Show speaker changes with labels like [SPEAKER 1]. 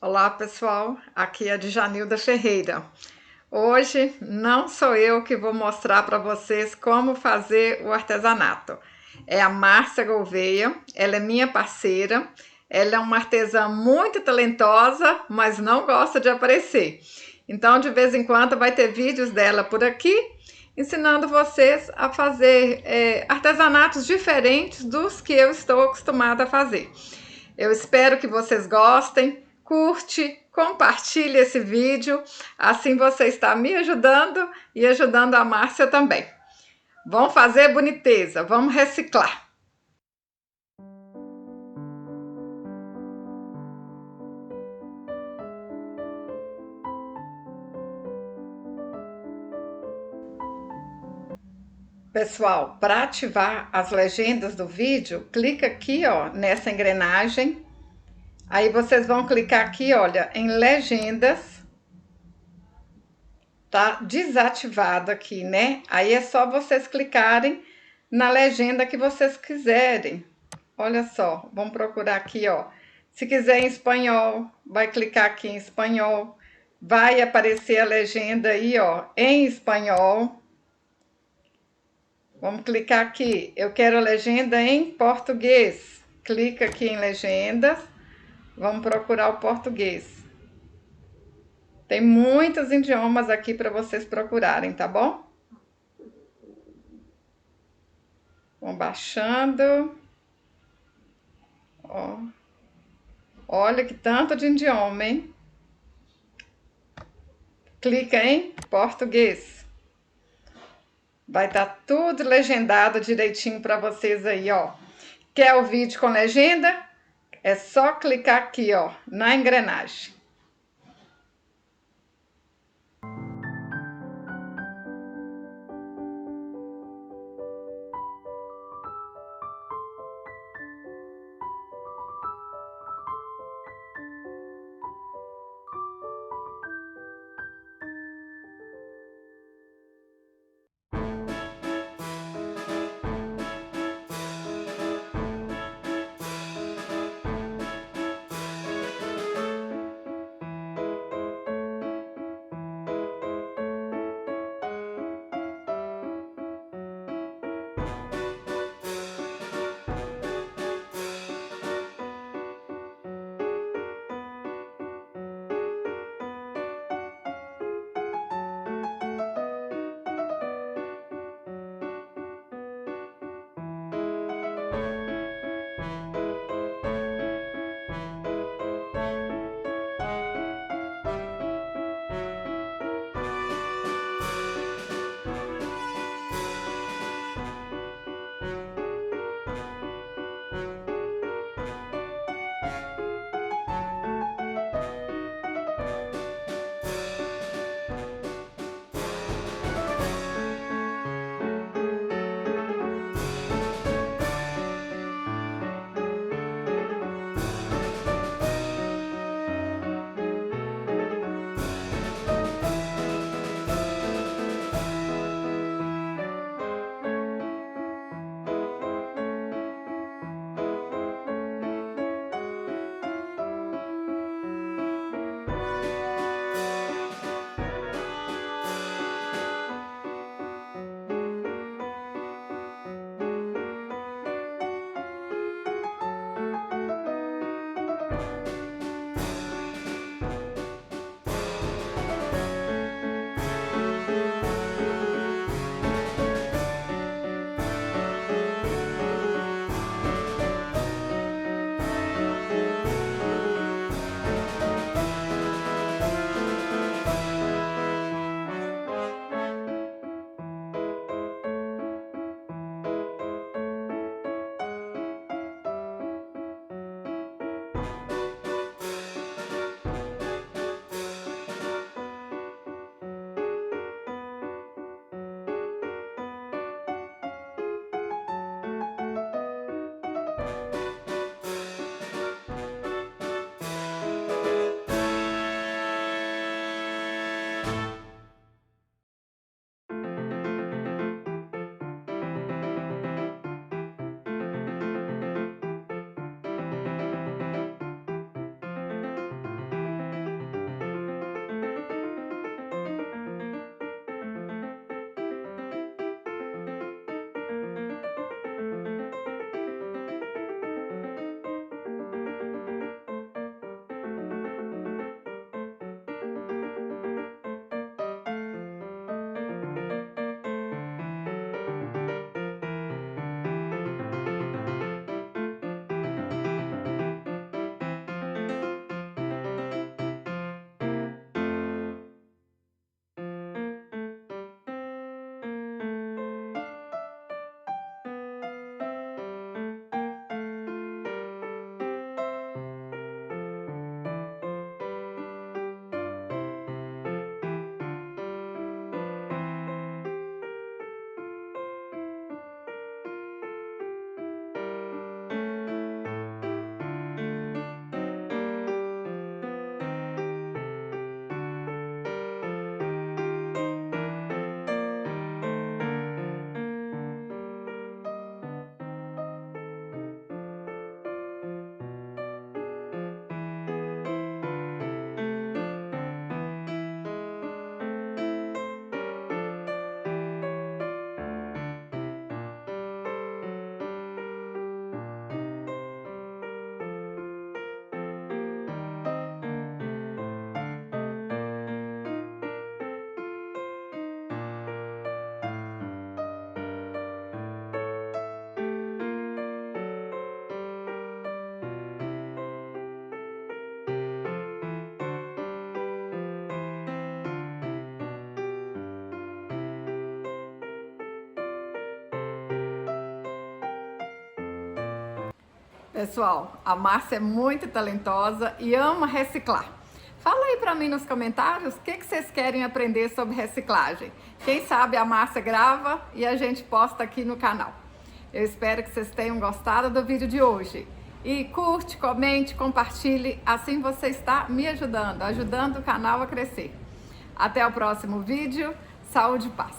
[SPEAKER 1] Olá pessoal, aqui é a Djanilda Ferreira. Hoje não sou eu que vou mostrar para vocês como fazer o artesanato. É a Márcia Gouveia, ela é minha parceira, ela é uma artesã muito talentosa, mas não gosta de aparecer. Então de vez em quando vai ter vídeos dela por aqui, ensinando vocês a fazer artesanatos diferentes dos que eu estou acostumada a fazer. Eu espero que vocês gostem, curte, compartilhe esse vídeo, assim você está me ajudando e ajudando a Márcia também. Vamos fazer boniteza, vamos reciclar. Pessoal, para ativar as legendas do vídeo, clica aqui, ó, nessa engrenagem. Aí vocês vão clicar aqui, olha, em legendas. Tá desativado aqui, né? Aí é só vocês clicarem na legenda que vocês quiserem. Olha só, vamos procurar aqui, ó. Se quiser em espanhol, vai clicar aqui em espanhol. Vai aparecer a legenda aí, ó, em espanhol. Vamos clicar aqui. Eu quero a legenda em português. Clica aqui em legendas. Vamos procurar o português. Tem muitos idiomas aqui para vocês procurarem, tá bom? Vão baixando. Ó. Olha que tanto de idioma, hein? Clica em português. Vai estar tudo legendado direitinho para vocês aí, ó. Quer o vídeo com legenda? É só clicar aqui, ó, na engrenagem. Pessoal, a Márcia é muito talentosa e ama reciclar. Fala aí para mim nos comentários o que vocês querem aprender sobre reciclagem. Quem sabe a Márcia grava e a gente posta aqui no canal. Eu espero que vocês tenham gostado do vídeo de hoje. E curte, comente, compartilhe, assim você está me ajudando o canal a crescer. Até o próximo vídeo. Saúde e paz.